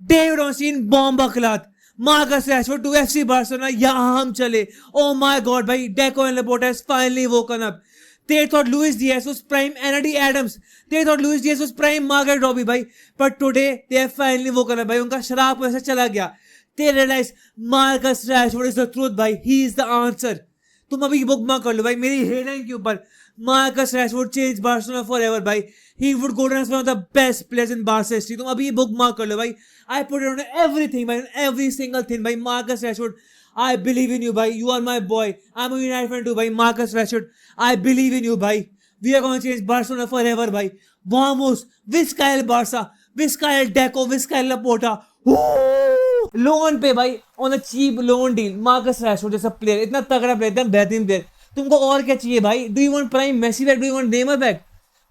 David Ornstein bomb अखलात, Marcus Rashford to FC Barcelona, यहाँ हम चले. Oh my God भाई, Deco and Laporta has finally woken up. They thought Luis Diaz was prime Andy Adams. They thought Luis Diaz was prime Margaret Robbie भाई. But today they have finally woken up भाई. उनका शराब वैसे चला गया. They realize Marcus Rashford is the truth भाई. He is the answer. तुम अभी बुक मार कर लो भाई मेरी हेडलाइन के ऊपर. Marcus Rashford changed Barcelona forever भाई. He would go down as one of the best players in Barca history. तुम अभी बुक मार कर लो भाई. I put it on everything भाई, on every single thing भाई. Marcus Rashford, I believe in you भाई. You are my boy. I'm a United fan too भाई. Marcus Rashford, I believe in you भाई. We are going to change Barcelona forever भाई. Vamos, Vizcael Barca, Vizcael Deco, Vizcael Laporta. Loan पे भाई, on a cheap loan deal, Marcus Rashford जैसा player, इतना तगड़ा player, इतना बेहतरीन प्लेयर, तुमको और क्या चाहिए भाई? Do you want prime Messi back? Do you want Neymar back?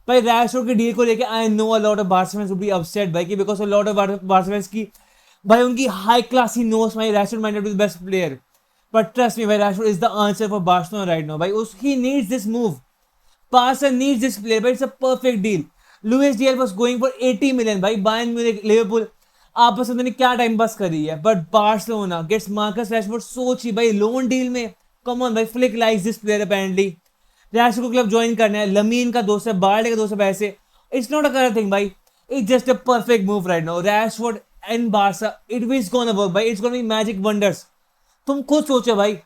भाई रैशफोर्ड की डील को लेके I know a lot of Barca fans would be upset भाई, कि because a lot of Barca fans की भाई उनकी हाई क्लास ही नोस भाई Rashford might not be the best player, but trust me भाई Rashford is the answer for Barcelona right now भाई. He needs this move. Barca needs this player, but it's a perfect deal. Luis Diaz was going for 80 million भाई. Bayern Munich, Liverpool आपस में क्या time pass करी है, but Barcelona gets Marcus Rashford so cheap भाई loan deal में. Come on भाई, Flick likes this player apparently. Rashford को क्लब ज्वाइन करना है, लमीन का दोस्त है, बार्डे का दोस्त है, पैसे. It's not a correct thing भाई, it's just a perfect move right now. Rashford and Barca, it is gonna work भाई. It's gonna be magic wonders. तुम खुद सोचो भाई,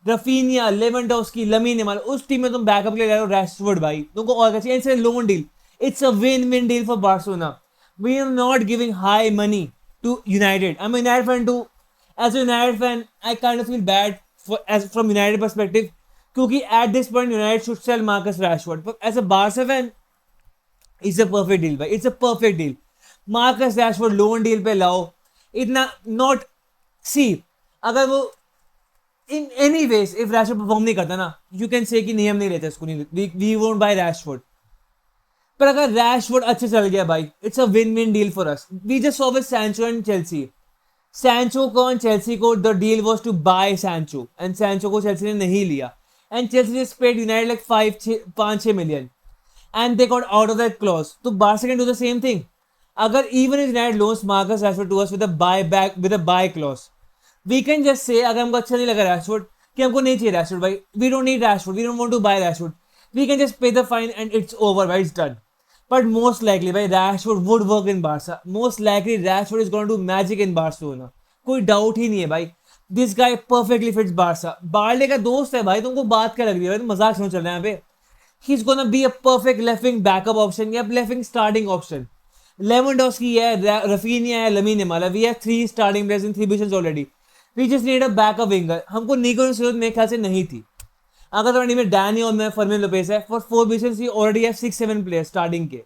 रफीनिया, लेवेंडोव्स्की, लमीन यमाल, उस टीम में तुम बैकअप के लिए रहे हो रैशफोर्ड भाई. तुमको और चाहिए? It's a loan deal. It's a win win deal for Barcelona. We are not giving high money to United. I'm a United fan too. As a United fan, I kind of feel bad from United perspective, क्योंकि at this point United should sell Marcus Rashford. But as a Barca fan, it's a perfect deal, भाई. It's a perfect deal. Marcus Rashford loan deal पे लाओ. इतना not see अगर वो in any ways if Rashford perform नहीं करता ना, you can say कि नहीं हम नहीं लेते इसको, नहीं we won't buy Rashford. पर अगर रैशफोर्ड अच्छे चल गया भाई, it's a win win deal for us. We just saw with Sancho and Chelsea. Sancho को एंड चेल्सी को the deal was to buy Sancho, and Sancho को चेल्सी ने नहीं लिया, and Chelsea just paid United like 5-6 million and they got out of that clause. तो Barca can do the same thing. अगर even if United loans Marcus Rashford to us with a buy back, with a buy clause, we can just say अगर हमको अच्छा नहीं लगा Rashford, कि हमको नहीं चाहिए रैशफोर्ड भाई, we don't need Rashford, we don't want to buy Rashford, we can just pay the fine and it's over भाई, it's done. But most likely भाई Rashford would work in Barca. Most likely Rashford is going to do magic in Barcelona. कोई doubt ही नहीं है भाई. This guy perfectly fits Barca. Barley का दोस्त है भाई, तुमको बात क्या लग रही है भाई? तुम मजाक सुन चल रहे हैं यहाँ पे. He's gonna be a perfect left wing backup option या left wing starting option. Lewandowski है, Rafinha है, Lamine Yamal है. We have 3 starting players in 3 positions already. We just need a backup winger. हमको निको की जरूरत मेरे ख्याल से नहीं थी. अगर तुम्हारी में डैनी और मैं फर्मिन लोपेस है, फॉर 4 पोजीशंस ही ऑलरेडी है 6-7 प्लेयर्स स्टार्टिंग के.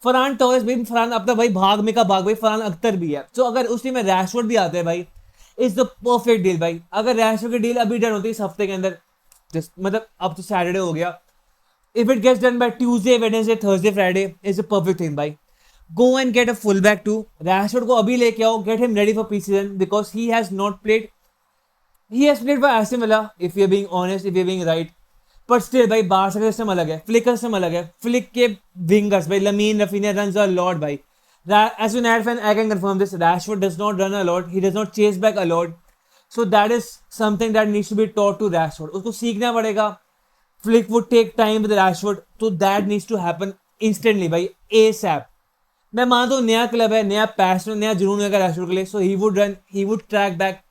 फरहान टोरेस भी, फरहान अपना भाई भाग में का भाग भाई, फरहान अख्तर भी है. तो अगर उस टीम में रैशफोर्ड भी आता है भाई, इट्स द परफेक्ट डील भाई. अगर रैशफोर्ड की डील अभी डन होती है इस हफ्ते के अंदर, जस्ट मतलब अब तो सैटरडे हो गया, if it gets done by Tuesday, Wednesday, Thursday, Friday, is the perfect thing भाई. Go and get a full back too. Rashford को अभी लेके आओ, get him ready for pre season, because he has not played. He has played for Aston Villa, if we are being honest, if we are being right. But still भाई Barca का system अलग है, flick का system अलग है. Flick के wingers भाई, lamin, Raphinha runs a lot भाई. As a United fan, I can confirm this. Rashford does not run a lot. He does not chase back a lot. So that is something that needs to be taught to Rashford. उसको सीखना पड़ेगा. Flick would take time with Rashford, so that needs to happen instantly भाई, ASAP. मैं मानता हूँ नया club है, नया पैशन, नया जुनून है रैशफोर्ड के लिए, so he would run, he would track back.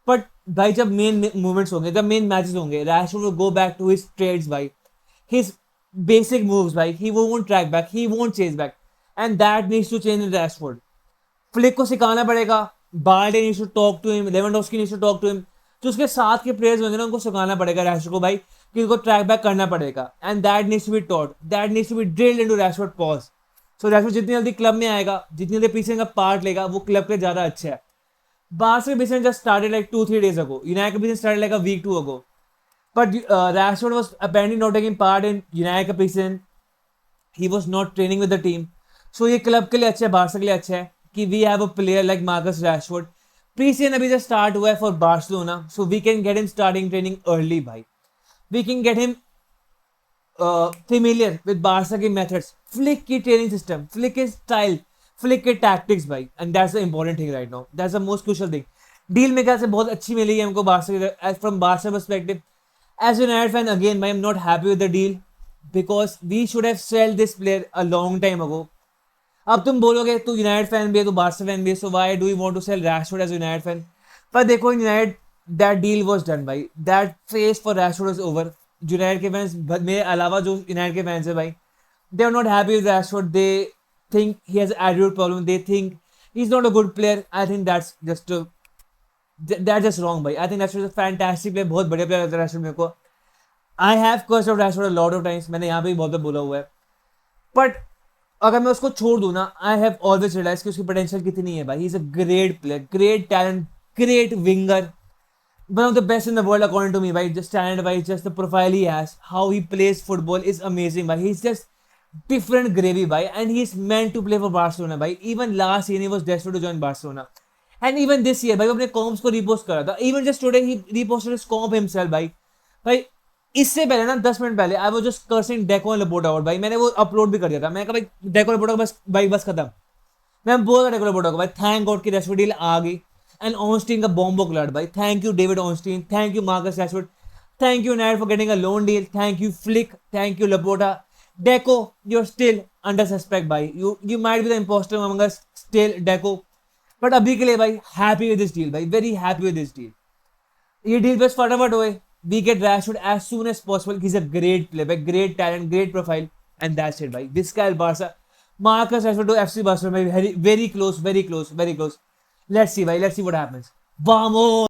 But भाई जब मेन मूवमेंट्स होंगे, जब मेन मैचेस होंगे, Rashford will go back to his trades भाई, हिज बेसिक मूव्स भाई. He won't track back, he won't chase back, and that needs to change in Rashford. Flick को सिखाना पड़ेगा. Barde needs to talk to him, Lewandowski needs to talk to him. जो उसके साथ के players होंगे ना, उनको सिखाना पड़ेगा रैशफोर्ड को भाई, कि उनको ट्रैक बैक करना पड़ेगा, and that needs to be taught, that needs to be drilled into Rashford pause. So Rashford जितनी जल्दी क्लब में आएगा, जितनी जल्दी पीछे का पार्ट लेगा, वो क्लब के ज्यादा अच्छा है. Barca business just started like 2-3 days ago. United business started like a week 2 ago. But Rashford was apparently not taking part in United preseason. He was not training with the team. So ये club के लिए अच्छा है, Barca के लिए अच्छा है कि we have a player like Marcus Rashford. Preseason अभी just start हुआ है for Barcelona, so we can get him starting training early भाई. We can get him familiar with Barca के methods. Flick की training system, Flick की style, Flick के tactics भाई, and that's the important thing right now, that's the most crucial thing. Deal मेरे ख्याल से बहुत अच्छी मिली है हमको Barca, from Barca perspective. As United fan again भाई, I am not happy with the deal because we should have sell this player a long time ago. अब तुम बोलोगे तू यूनाइटेड फैन भी है, तू बार्सा फैन भी है, so why do you want to sell Rashford as United fan. पर देखो United, that deal was done भाई, that phase for Rashford is over. United के फैंस मेरे अलावा जो यूनाइटेड के फैंस है भाई, they are not happy with Rashford. They think he has an attitude problem. They think he's not a good player. I think that's just wrong, भाई. I think Rashford is a fantastic player. बहुत बढ़िया player लगता है Rashford मेरे को. I have cursed out Rashford a lot of times. मैंने यहाँ पे भी बहुत बार बोला हुआ है. But अगर मैं उसको छोड़ दूँ ना, I have always realized कि उसकी potential कितनी है भाई. He's a great player, great talent, great winger. One of the best in the world according to me, भाई. Just talent wise, just the profile he has, how he plays football is amazing, भाई. He's just different gravy, bhai, and he's meant to play for Barcelona, bhai. Even last year he was desperate to join Barcelona, and even this year, bhai, वो अपने comps को repost कर रहा था. Even just today he reposted his comp himself, भाई. इससे पहले ना 10 मिनट पहले I was just cursing Deco and Laporta out, भाई. मैंने वो अपलोड भी कर दिया था. मैं कहा भाई Deco Laporta बस भाई बस खत्म. मैं बोल रहा Deco Laporta को भाई, थैंक गॉड की Rashford डील आ गई. एंड ऑनस्टीन का बॉम्बो क्लड भाई. Thank you David Ornstein, thank you Marcus Rashford, thank you night for getting a loan deal, thank you Flick, thank you Laporta. Deco, you're still under suspect, भाई. You might be the imposter among us still, Deco. But अभी के लिए भाई happy with this deal, भाई. Very happy with this deal. ये deal बस फटाफट होए. We get Rashford as soon as possible. He's a great player, भाई. Great talent, great profile, and that's it, भाई. This guy Barca. Marcus Rashford to FC Barcelona, very, very close, very close, very close. Let's see, भाई. Let's see what happens. Vamos.